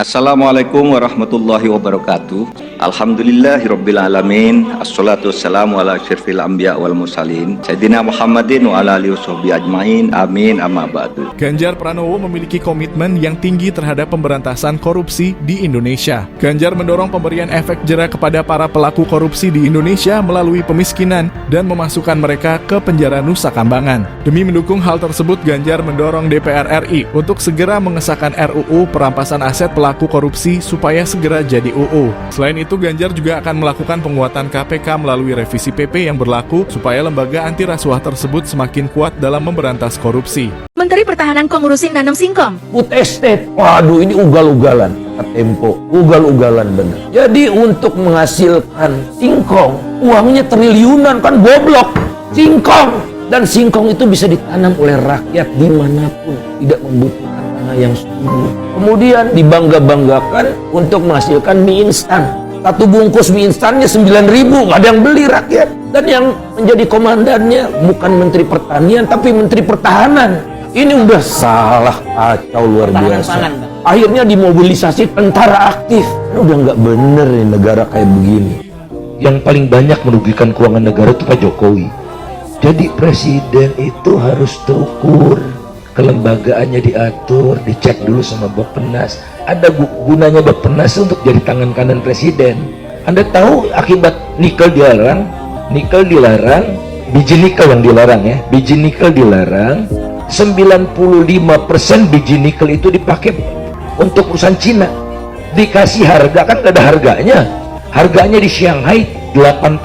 Assalamualaikum warahmatullahi wabarakatuh. Alhamdulillahirrabbilalamin. Assalatu wassalamu ala asyrafil anbiya wal mursalin Sayyidina Muhammadin wa ala alihi washabihi ajmain. Amin amma ba'du. Ganjar Pranowo memiliki komitmen yang tinggi terhadap pemberantasan korupsi di Indonesia. Ganjar mendorong pemberian efek jera kepada para pelaku korupsi di Indonesia melalui pemiskinan dan memasukkan mereka ke penjara Nusa Kambangan. Demi mendukung hal tersebut, Ganjar mendorong DPR RI untuk segera mengesahkan RUU perampasan aset pelaku korupsi supaya segera jadi UU. Selain itu, Ganjar juga akan melakukan penguatan KPK melalui revisi PP yang berlaku supaya lembaga anti rasuah tersebut semakin kuat dalam memberantas korupsi. Menteri Pertahanan kok ngurusin nanam singkong? Food estate, waduh ini ugal-ugalan. Tempo, ugal-ugalan bener. Jadi untuk menghasilkan singkong, uangnya triliunan, kan goblok. Singkong, dan singkong itu bisa ditanam oleh rakyat dimanapun, tidak membutuhkan tanah yang subur. Kemudian dibangga-banggakan untuk menghasilkan mie instan. Satu bungkus mie instannya 9.000, nggak ada yang beli rakyat. Dan yang menjadi komandannya bukan Menteri Pertanian, tapi Menteri Pertahanan. Ini udah salah kacau luar biasa. Akhirnya dimobilisasi tentara aktif. Udah nggak bener nih negara kayak begini. Yang paling banyak merugikan keuangan negara itu Pak Jokowi. Jadi presiden itu harus terukur, kelembagaannya diatur, dicek dulu sama Bappenas. Ada gunanya Bappenas untuk jadi tangan kanan presiden. Anda tahu akibat nikel dilarang, biji nikel yang dilarang ya, biji nikel dilarang, 95% biji nikel itu dipakai untuk perusahaan Cina. Dikasih harga, kan gak ada harganya di Shanghai $80.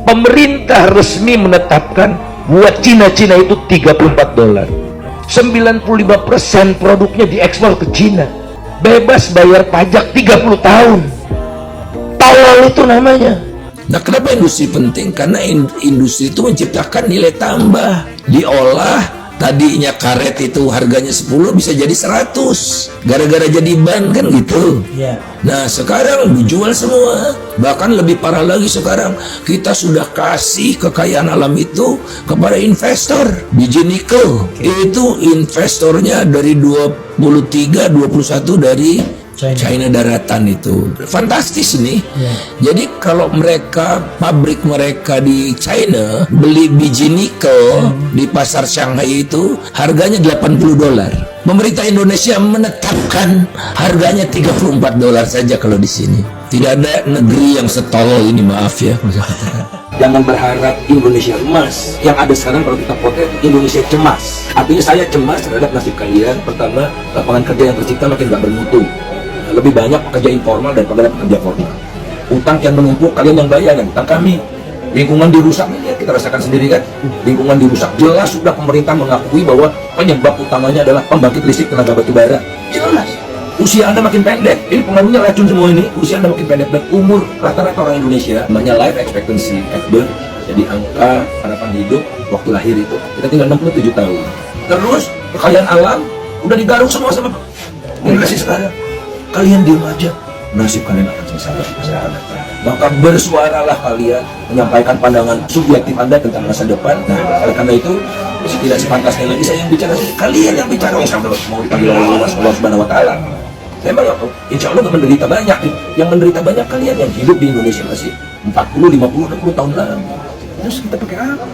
Pemerintah resmi menetapkan buat Cina itu $34. 95% produknya diekspor ke Cina, bebas bayar pajak 30 tahun. Tolol itu namanya. Nah, kenapa industri penting? Karena industri itu menciptakan nilai tambah. Diolah, tadinya karet itu harganya 10 bisa jadi 100 gara-gara jadi ban, kan gitu. Nah, sekarang dijual semua. Bahkan lebih parah lagi, sekarang kita sudah kasih kekayaan alam itu kepada investor. Biji nikel itu investornya dari 21 dari China daratan itu. Fantastis nih. Jadi kalau pabrik mereka di China beli biji nikel di pasar Shanghai itu harganya $80. Pemerintah Indonesia menetapkan harganya $34 saja kalau di sini. Tidak ada negeri yang setolol ini, maaf ya. Jangan berharap Indonesia emas. Yang ada sekarang kalau kita potret, Indonesia cemas. Artinya saya cemas terhadap nasib kalian. Pertama, lapangan kerja yang tercipta makin gak bermutu. Lebih banyak pekerja informal daripada pekerja formal. Utang yang menumpuk, kalian yang bayar, dan utang kami. Lingkungan dirusak, ini kita rasakan sendiri kan. Lingkungan dirusak, jelas sudah pemerintah mengakui bahwa penyebab utamanya adalah pembangkit listrik tenaga batu bara. Jelas. Usia Anda makin pendek, ini pengaruhnya racun semua ini. Usia Anda makin pendek, dan umur rata-rata orang Indonesia namanya life expectancy at birth, jadi angka harapan hidup waktu lahir itu kita tinggal 67 tahun. Terus kekayaan alam udah digaruk semua sama generasi sekarang. Kalian diam aja, nasib kalian akan sangat besar. Maka bersuaralah kalian, menyampaikan pandangan subjektif Anda tentang masa depan. Nah, oleh karena itu tidak sepantasnya lagi saya yang bicara, kalian yang bicara. Yang mau dipanggil oleh Allah Subhanahu Wa Taala. Saya bilang, insya Allah nggak menderita banyak. Yang menderita banyak kalian yang hidup di Indonesia masih 40, 50, 60 tahun lalu. Terus kita pakai apa?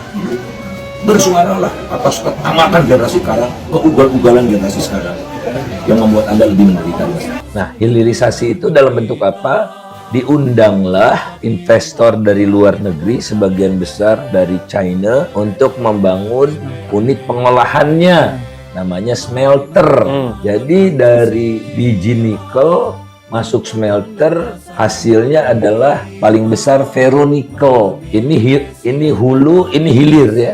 Bersuaralah atas ketamakan generasi sekarang, keugal-ugalan generasi sekarang yang membuat Anda lebih menderita. Nah, hilirisasi itu dalam bentuk apa? Diundanglah investor dari luar negeri, sebagian besar dari China, untuk membangun unit pengolahannya, namanya smelter. Jadi dari biji nikel masuk smelter, hasilnya adalah paling besar ferronikel. Ini hulu, ini hilir ya.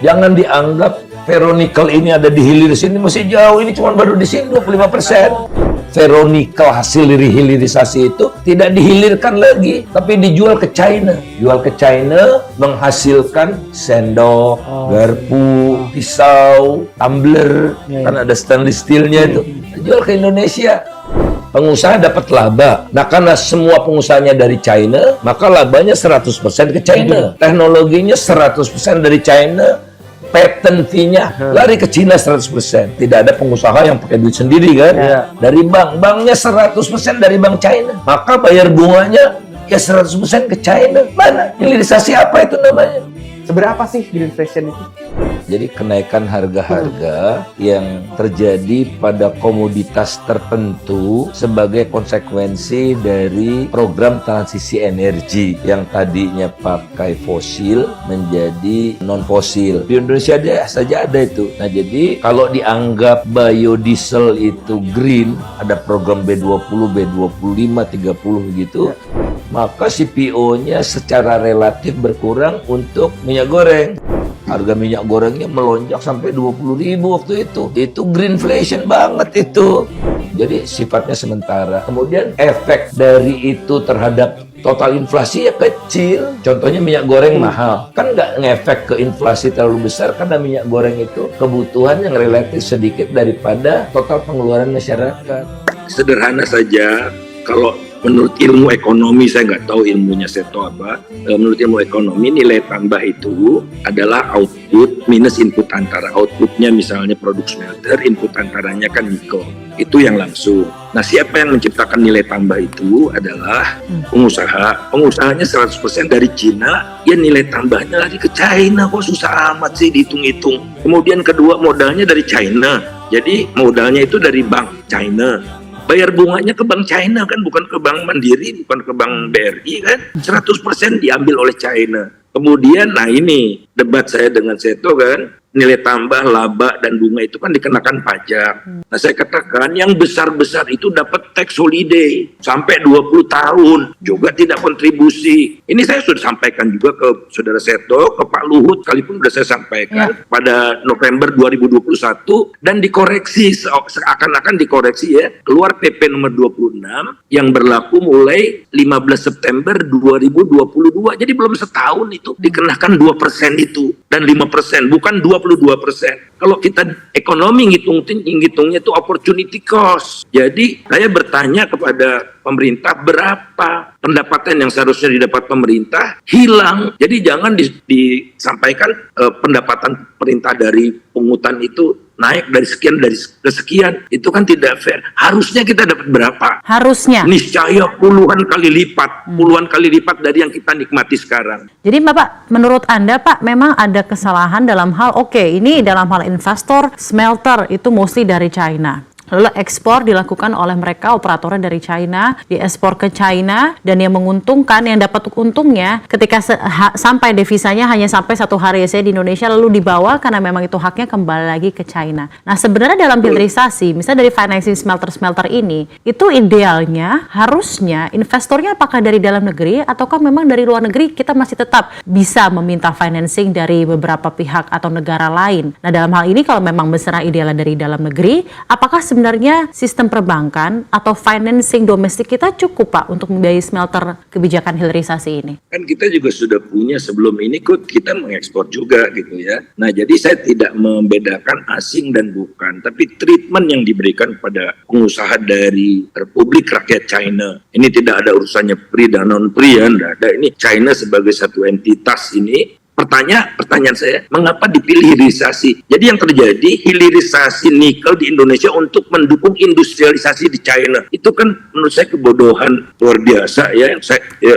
Jangan dianggap ferronikel ini ada di hilir sini, masih jauh. Ini cuma baru di sini 25%. Ferronikel hasil dari hilirisasi itu tidak dihilirkan lagi, tapi dijual ke China. Jual ke China menghasilkan sendok, garpu, pisau, tumbler, kan ada stainless steelnya itu. Dijual ke Indonesia. Pengusaha dapat laba. Nah, karena semua pengusahanya dari China, maka labanya 100% ke China. Teknologinya 100% dari China. patent fee-nya lari ke Cina 100%. Tidak ada pengusaha yang pakai duit sendiri kan? Dari banknya 100% dari bank China. Maka bayar bunganya ya 100% ke China. Mana? Hilirisasi apa itu namanya? Seberapa sih greenflation itu? Jadi kenaikan harga-harga yang terjadi pada komoditas tertentu sebagai konsekuensi dari program transisi energi yang tadinya pakai fosil menjadi non-fosil. Di Indonesia saja ada itu. Nah jadi kalau dianggap biodiesel itu green, ada program B20, B25, 30 gitu, maka CPO-nya secara relatif berkurang untuk minyak goreng. Harga minyak gorengnya melonjak sampai 20.000 waktu itu. Itu greenflation banget itu. Jadi sifatnya sementara. Kemudian efek dari itu terhadap total inflasi ya kecil. Contohnya minyak goreng mahal. Kan nggak ngefek ke inflasi terlalu besar karena minyak goreng itu kebutuhan yang relatif sedikit daripada total pengeluaran masyarakat. Sederhana saja, kalau menurut ilmu ekonomi, saya nggak tahu ilmunya Seto apa. Menurut ilmu ekonomi, nilai tambah itu adalah output minus input antara. Outputnya misalnya produk smelter, input antaranya kan nikel. Itu yang langsung. Nah, siapa yang menciptakan nilai tambah itu adalah pengusaha. Pengusahanya 100% dari Cina, ya nilai tambahnya lari ke China. Kok susah amat sih dihitung-hitung. Kemudian kedua, modalnya dari China. Jadi modalnya itu dari bank China. Bayar bunganya ke bank China kan, bukan ke bank Mandiri, bukan ke bank BRI kan. 100% diambil oleh China. Kemudian, nah ini debat saya dengan Seto kan, nilai tambah, laba, dan bunga itu kan dikenakan pajak. Nah saya katakan yang besar-besar itu dapat tax holiday sampai 20 tahun, juga tidak kontribusi. Ini saya sudah sampaikan juga ke Saudara Seto, ke Pak Luhut, sekalipun sudah saya sampaikan pada November 2021, dan dikoreksi, seakan-akan dikoreksi ya, keluar PP nomor 26 yang berlaku mulai 15 September 2022, jadi belum setahun itu dikenakan 2% itu, dan 5%, bukan 22%. Kalau kita ekonomi ngitungnya itu opportunity cost. Jadi saya bertanya kepada pemerintah, berapa pendapatan yang seharusnya didapat pemerintah hilang. Jadi jangan disampaikan pendapatan pemerintah dari pungutan itu naik dari sekian ke sekian. Itu kan tidak fair. Harusnya kita dapat berapa? Harusnya. Niscaya puluhan kali lipat dari yang kita nikmati sekarang. Jadi Bapak, menurut Anda Pak, memang ada kesalahan dalam hal, ini dalam hal investor, smelter itu mostly dari China. Lalu ekspor dilakukan oleh mereka, operatornya dari China, diekspor ke China, dan yang menguntungkan, yang dapat untungnya ketika sampai devisanya hanya sampai 1 hari saya di Indonesia, lalu dibawa karena memang itu haknya kembali lagi ke China. Nah sebenarnya dalam hilirisasi, misalnya dari financing smelter-smelter ini, itu idealnya, harusnya investornya apakah dari dalam negeri ataukah memang dari luar negeri, kita masih tetap bisa meminta financing dari beberapa pihak atau negara lain. Nah dalam hal ini kalau memang besar idealnya dari dalam negeri, apakah sebenarnya sistem perbankan atau financing domestik kita cukup Pak untuk membiayai smelter kebijakan hilirisasi ini? Kan kita juga sudah punya sebelum ini kok kita mengekspor juga gitu ya. Nah jadi saya tidak membedakan asing dan bukan, tapi treatment yang diberikan pada pengusaha dari Republik Rakyat China ini tidak ada urusannya pri dan non pri ya, tidak ada. Ini China sebagai satu entitas ini. Pertanyaan saya, mengapa dipilih hilirisasi? Jadi yang terjadi hilirisasi nikel di Indonesia untuk mendukung industrialisasi di China. Itu kan menurut saya kebodohan luar biasa ya.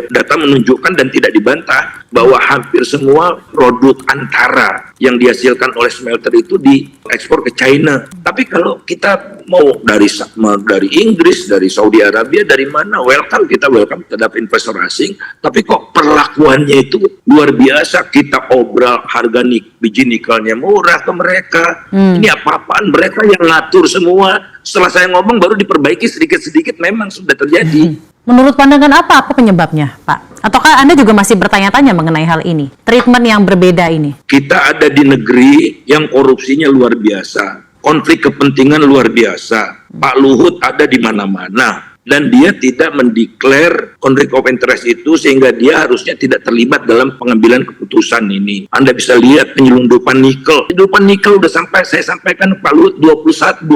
Data menunjukkan dan tidak dibantah bahwa hampir semua produk antara yang dihasilkan oleh smelter itu diekspor ke China. Tapi kalau kita mau dari Inggris, dari Saudi Arabia, dari mana, kita welcome terhadap investor asing. Tapi kok perlakuannya itu luar biasa. Kita obral harga biji nikelnya murah ke mereka. Ini apa-apaan, mereka yang ngatur semua. Setelah saya ngomong baru diperbaiki sedikit-sedikit, memang sudah terjadi. Menurut pandangan apa penyebabnya Pak? Ataukah Anda juga masih bertanya-tanya mengenai hal ini? Treatment yang berbeda ini? Kita ada di negeri yang korupsinya luar biasa. Konflik kepentingan luar biasa. Pak Luhut ada di mana-mana. Dan dia tidak mendeklar konflik of interest itu sehingga dia harusnya tidak terlibat dalam pengambilan keputusan ini. Anda bisa lihat penyelundupan nikel. Penyelundupan nikel udah saya sampaikan Pak Luhut 21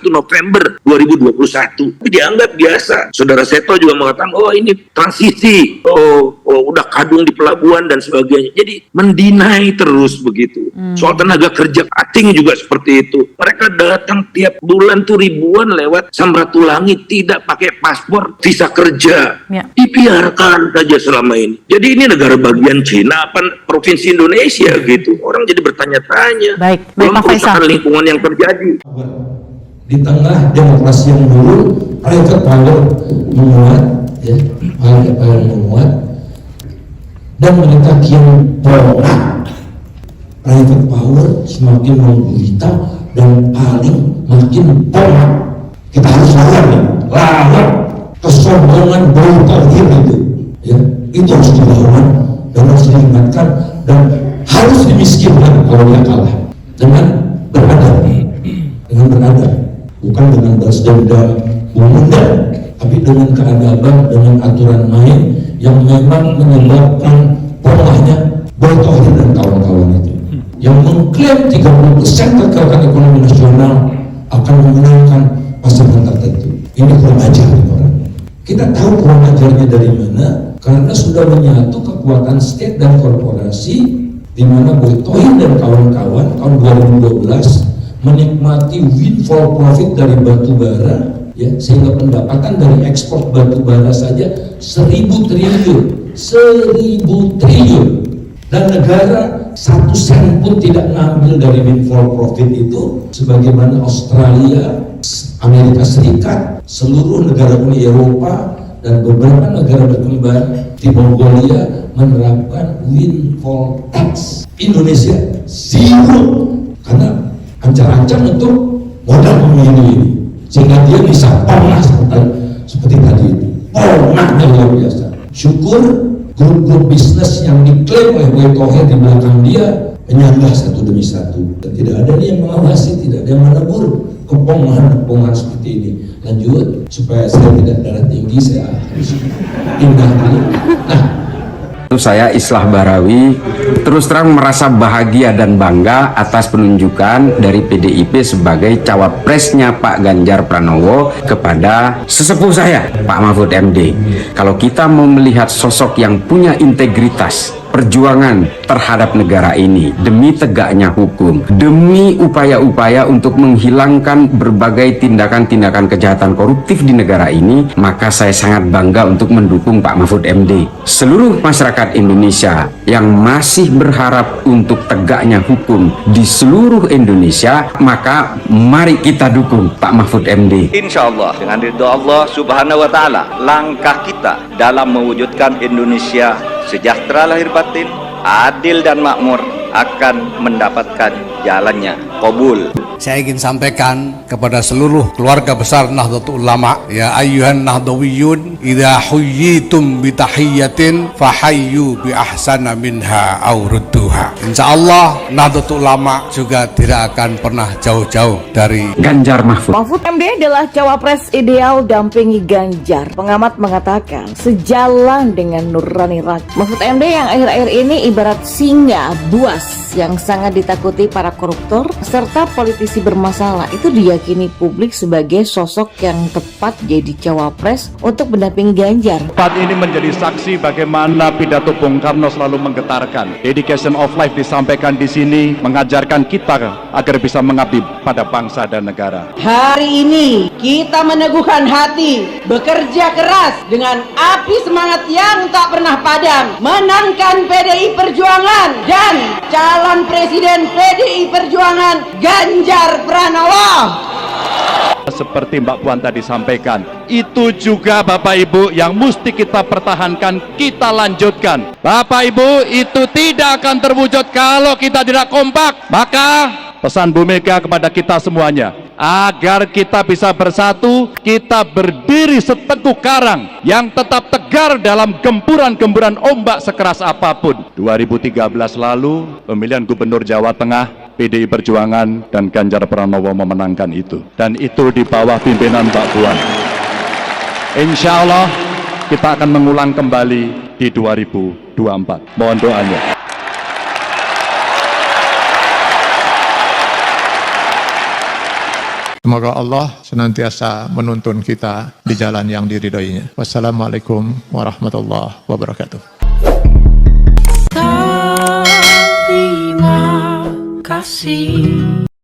November 2021. Tapi dianggap biasa. Saudara Seto juga mengatakan, ini transisi. udah kadung di pelabuhan dan sebagainya. Jadi mendinai terus begitu. Soal tenaga kerja asing juga seperti itu. Mereka datang tiap bulan tuh ribuan lewat Samratulangi, tidak pakai paspor, visa kerja. Ya. Dibiarkan saja selama ini. Jadi ini negara bagian Cina apa provinsi Indonesia gitu. Orang jadi bertanya-tanya. Baik, Belum Pak Faisal. perusahaan lingkungan yang terjadi. Di tengah demokrasi yang dulu, private power menguat, ya, private power menguat, dan mereka kian porak. Private power semakin menggurita dan paling makin porak. Kita harus lawan kesombongan bertauhid itu, ya, itu harus dilawan dan harus diingatkan dan harus dimiskinkan kalau dia kalah dengan beradab, bukan dengan balas dendam, mengundang, tapi dengan keadaban, dengan aturan main yang memang menyebabkan polanya bertauhid dan kawan-kawan itu, yang mengklaim 30% kekuatan ekonomi nasional akan memenangkan pasangan tertentu. Ini kurang ajar orang. Kita tahu kurang ajarnya dari mana, karena sudah menyatu kekuatan state dan korporasi, di mana Boy Tohin dan kawan-kawan tahun 2012 menikmati windfall profit dari batu bara, ya, sehingga pendapatan dari ekspor batu bara saja 1.000 triliun, dan negara 1 sen pun tidak ngambil dari windfall profit itu, sebagaimana Australia, Amerika Serikat, seluruh negara Uni Eropa, dan beberapa negara berkembang di Mongolia menerapkan windfall tax. Indonesia zero, karena ancang-ancang untuk modal pemilu ini, sehingga dia bisa pernah seperti tadi itu, pernahnya luar biasa. Syukur grup-grup bisnis yang diklaim oleh Boy Tohe di belakang dia menyanggah satu demi satu. Dan tidak ada nih yang mengawasi, tidak ada yang menegur kepongahan seperti ini. Lanjut, supaya saya tidak darah tinggi, saya harus pindah dulu. Nah, saya Islah Barawi terus terang merasa bahagia dan bangga atas penunjukan dari PDIP sebagai cawapresnya Pak Ganjar Pranowo kepada sesepuh saya Pak Mahfud MD. Kalau kita mau melihat sosok yang punya integritas, perjuangan terhadap negara ini demi tegaknya hukum, demi upaya-upaya untuk menghilangkan berbagai tindakan-tindakan kejahatan koruptif di negara ini, maka saya sangat bangga untuk mendukung Pak Mahfud MD. Seluruh masyarakat Indonesia yang masih berharap untuk tegaknya hukum di seluruh Indonesia, maka mari kita dukung Pak Mahfud MD. Insya Allah dengan ridho Allah Subhanahu wa Ta'ala, langkah kita dalam mewujudkan Indonesia sejahtera lahir batin, adil dan makmur akan mendapatkan jalannya. Qabul. Saya ingin sampaikan kepada seluruh keluarga besar Nahdlatul Ulama, ya ayyuhan nahdawiyun, idza huyyitum bi tahiyyatin fahayyu bi ahsana minha aw rudduha. Insyaallah Nahdlatul Ulama juga tidak akan pernah jauh-jauh dari Ganjar Mahfud. Mahfud MD adalah cawapres ideal dampingi Ganjar. Pengamat mengatakan sejalan dengan nurani rakyat. Mahfud MD yang akhir-akhir ini ibarat singa buas yang sangat ditakuti para koruptor serta politisi bermasalah, itu diyakini publik sebagai sosok yang tepat jadi cawapres untuk mendampingi Ganjar. Tempat ini menjadi saksi bagaimana pidato Bung Karno selalu menggetarkan. Dedication of life disampaikan di sini, mengajarkan kita agar bisa mengabdi pada bangsa dan negara. Hari ini kita meneguhkan hati, bekerja keras dengan api semangat yang tak pernah padam, menangkan PDI Perjuangan dan calon presiden PDI Perjuangan Ganjar Pranowo. Seperti Mbak Puan tadi sampaikan, itu juga Bapak Ibu yang mesti kita pertahankan, kita lanjutkan. Bapak Ibu, itu tidak akan terwujud kalau kita tidak kompak. Maka pesan Bu Mega kepada kita semuanya, agar kita bisa bersatu, kita berdiri seteguh karang yang tetap tegar dalam gempuran-gempuran ombak sekeras apapun. 2013 lalu, pemilihan Gubernur Jawa Tengah, PDI Perjuangan dan Ganjar Pranowo memenangkan itu. Dan itu di bawah pimpinan Mbak Puan. Insya Allah kita akan mengulang kembali di 2024. Mohon doanya. Semoga Allah senantiasa menuntun kita di jalan yang diridhoinya. Wassalamualaikum warahmatullahi wabarakatuh. kasih.